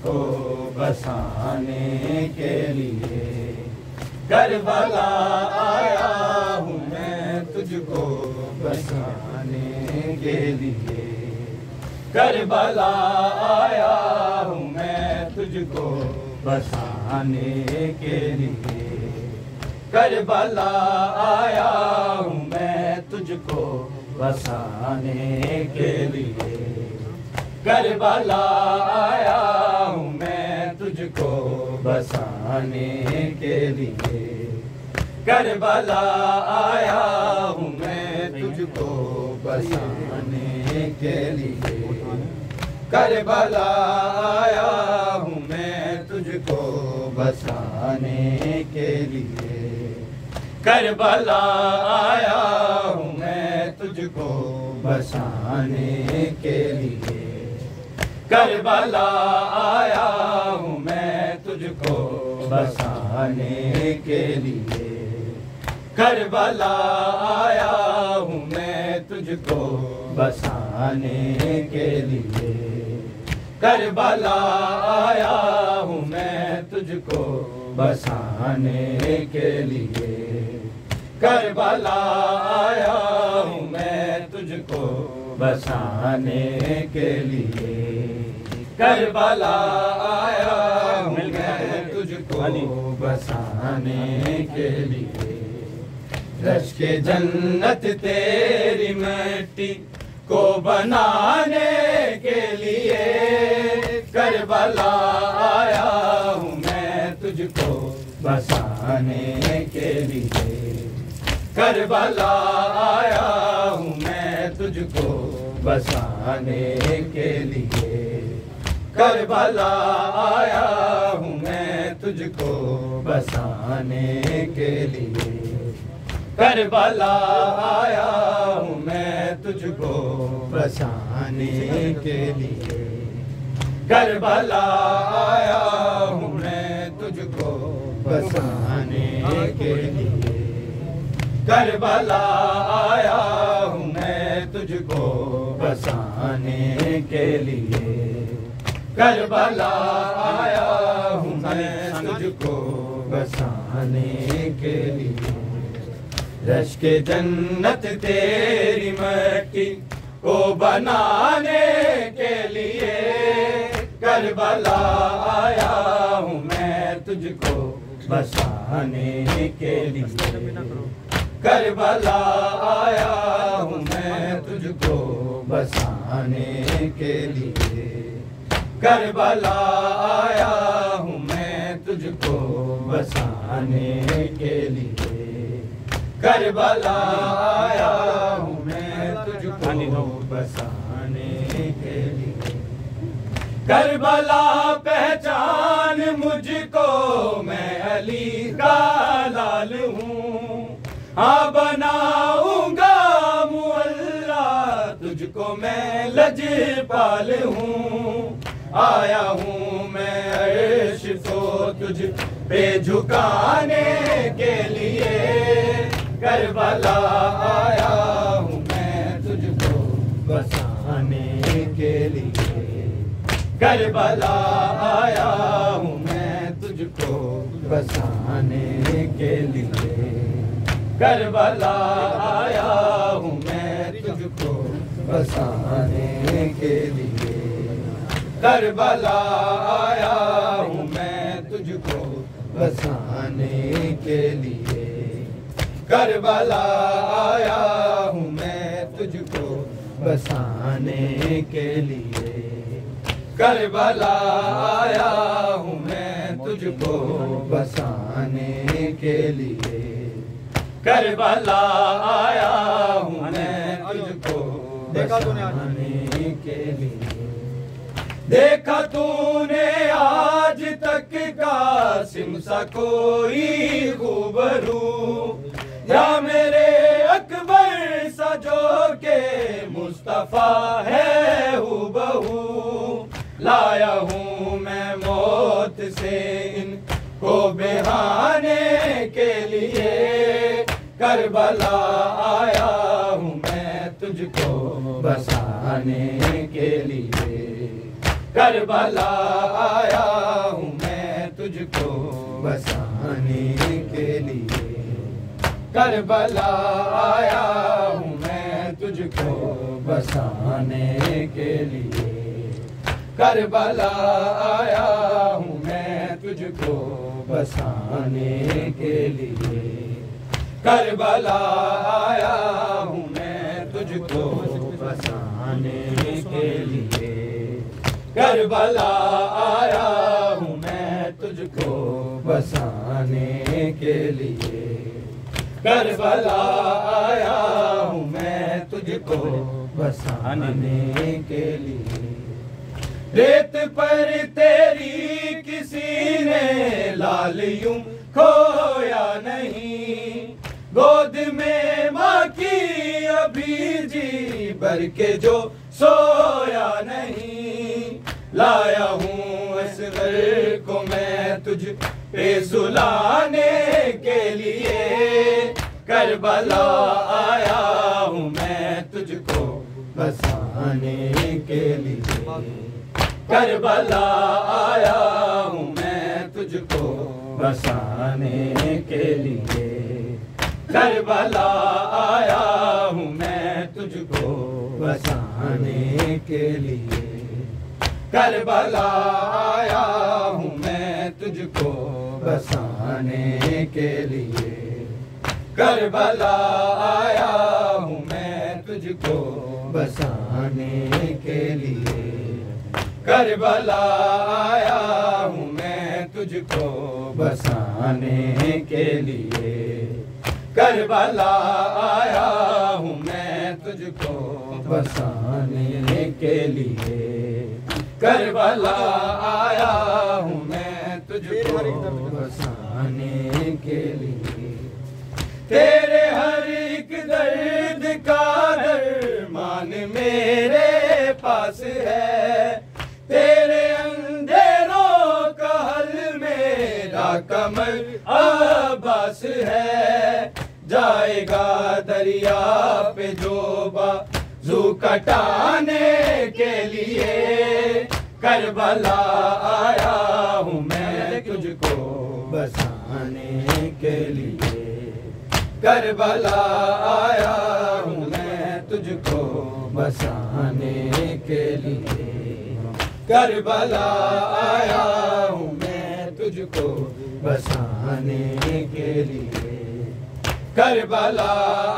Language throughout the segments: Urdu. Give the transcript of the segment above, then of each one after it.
کو بسانے کے لیے، کربلا آیا ہوں میں تجھ کو بسانے کے لیے، کربلا آیا ہوں میں تجھ کو بسانے کے لیے، کربلا آیا ہوں میں تجھ کو بسانے کے لیے، کربلا آیا ہوں میں تجھ کو بسانے کے لیے، کربلا آیا ہوں میں تجھ کو بسانے کے لیے، کربلا آیا ہوں میں تجھ کو بسانے کے لیے، کربلا آیا ہوں میں تجھ کو بسانے کے لیے، کربلا آیا ہوں میں تجھ کو بسانے کے لیے، کربلا آیا ہوں میں تجھ کو بسانے کے لیے، کربلا آیا ہوں میں تجھ کو بسانے کے لیے، کربلا آیا ہوں میں تجھ کو بسانے کے لیے، کربلا آیا ہوں میں تجھ کو بسانے کے لیے، رشک جنت تیری مٹی کو بنانے کے لیے، کربلا آیا ہوں میں تجھ کو بسانے کے لیے، کربلا آیا ہوں میں تجھ کو بسانے کے لیے، کربلا آیا ہوں میں تجھ کو بسانے کے لیے، کربلا آیا ہوں میں تجھ کو بسانے کے لیے، کربلا آیا ہوں میں تجھ کو بسانے کے لیے، کربلا آیا ہوں میں تجھ کو بسانے کے لیے، کربلا آیا ہوں میں تجھ کو بسانے کے لیے، رشک جنت تیری مٹی کو بنانے کے لیے، کربلا آیا ہوں میں تجھ کو بسانے کے لیے، کربلا آیا ہوں میں تجھ کو بسانے کے لیے، کربلا آیا ہوں میں تجھ کو بسانے کے لیے، کربلا آیا ہوں میں تجھ کو بسانے کے لیے، کربلا پہچان مجھ کو میں علی کا لال ہوں، ہاں بناؤں گا معلا تجھ کو میں لجپال ہوں، آیا ہوں میں عرش کو تجھ پہ جھکانے کے لیے، کربلا آیا ہوں میں تجھ کو بسانے کے لیے، کربلا آیا ہوں میں تجھ کو بسانے کے لیے، کربلا آیا ہوں میں تجھ کو بسانے کے لیے، کربلا آیا ہوں میں تجھ کو بسانے کے لیے، کربلا آیا ہوں میں تجھ کو بسانے کے لیے، کربلا آیا ہوں میں تجھ کو بسانے کے لیے، کربلا آیا ہوں میں تجھ کو بسانے کے لیے، دیکھا تو نے آج تک قاسم سا کوئی خوبرو، یا میرے اکبر سا جو کہ مصطفیٰ ہے ہو بہو، لایا ہوں میں موت سے ان کو بہانے کے لیے، کربلا آیا ہوں میں تجھ کو بسانے کے لیے، کربلا آیا ہوں میں تجھ کو بسانے کے لیے، کربلا آیا ہوں میں تجھ کو بسانے کے لیے، کربلا آیا ہوں میں تجھ کو بسانے کے لیے، کربلا آیا ہوں میں تجھ کو بسانے کے لیے، کربلا آیا ہوں میں تجھ کو بسانے کے لیے، کربلا آیا ہوں میں تجھ کو بسانے کے لیے، ریت پر تیری کسی نے لال یوں کھویا نہیں، گود میں ماں کی ابھی جی بھر کے جو سویا نہیں، لایا ہوں اصغر کو میں تجھ پہ سلانے کے لیے، کربلا آیا ہوں میں تجھ کو بسانے کے لیے، کربلا آیا ہوں میں تجھ کو بسانے کے لیے، کربلا آیا ہوں میں تجھ کو بسانے کے لیے، کربلا آیا ہوں میں تجھ کو بسانے کے لیے، کربلا آیا ہوں میں تجھ کو بسانے کے لیے، کربلا آیا ہوں میں تجھ کو بسانے کے لیے، کربلا آیا ہوں میں تجھ کو بسانے کے لیے، کربلا آیا ہوں میں تجھ کو بسانے کے لیے، تیرے ہر ایک درد کا درمان میرے پاس ہے، تیرے اندھیروں کا حل میرا کمر عباس ہے، جائے گا دریا پہ جو بازو کٹانے کے لیے، کربلا آیا ہوں میں تجھ کو بسانے کے لیے، کربلا آیا ہوں میں تجھ کو بسانے کے لیے، کربلا آیا ہوں میں تجھ کو بسانے کے لیے، کربلا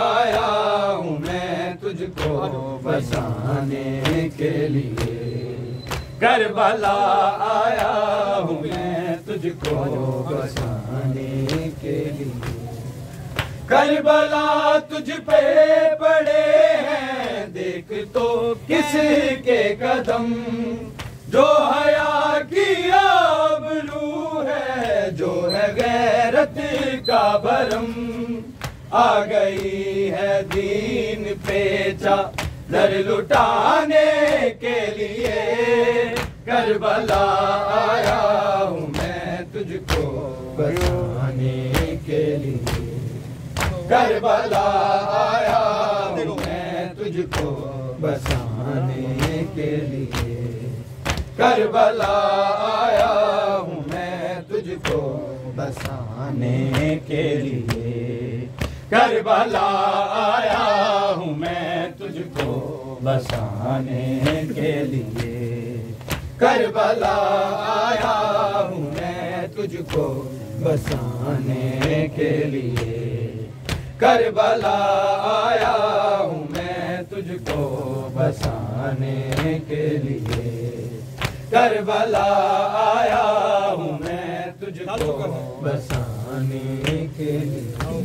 آیا ہوں میں تجھ کو بسانے کے لیے، کربلا آیا ہوں میں تجھ کو بسانے کے لیے، کربلا تجھ پہ پڑے ہیں دیکھ تو کس کے قدم، جو حیا کی آبرو ہے جو ہے غیرت کا بھرم، آ گئی ہے دین پہ چادر لٹانے کے لیے، کربلا آیا ہوں میں تجھ کو بسانے کے لیے، کربلا آیا ہوں میں تجھ کو بسانے کے لیے، کربلا آیا ہوں میں تجھ کو بسانے کے لیے، کربلا آیا ہوں میں تجھ کو بسانے کے لیے، کربلا آیا ہوں میں تجھ کو بسانے کے لیے، کربلا آیا ہوں میں تجھ کو بسانے کے لیے، کربلا آیا ہوں میں تجھ کو بسانے کے لیے،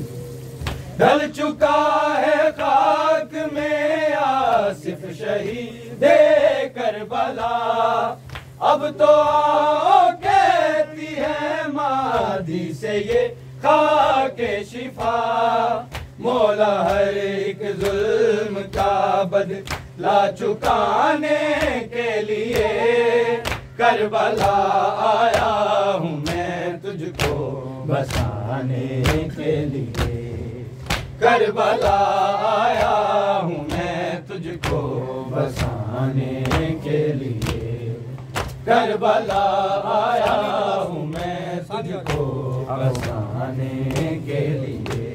ڈھل چکا ہے خاک میں آصف شہید کربلا، اب تو آؤ کہتی ہے مادی سے یہ خاک شفا، مولا ہر ایک ظلم کا بدلہ چکانے کے لیے، کربلا آیا ہوں میں تجھ کو بسانے کے لیے، کربلا آیا ہوں میں تجھ کو بسانے کے لیے، کربلا آیا ہوں میں تجھ کو بسانے کے لیے،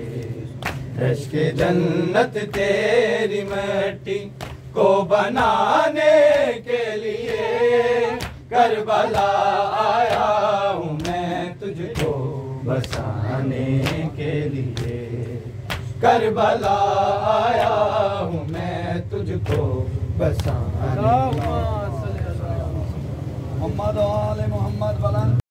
عشق جنت تیری مٹی کو بنانے کے لیے، کربلا آیا ہوں میں تجھ کو بسانے کے لیے، کربلا آیا ہوں میں تجھ کو بسانے۔ محمد و آل محمد بلند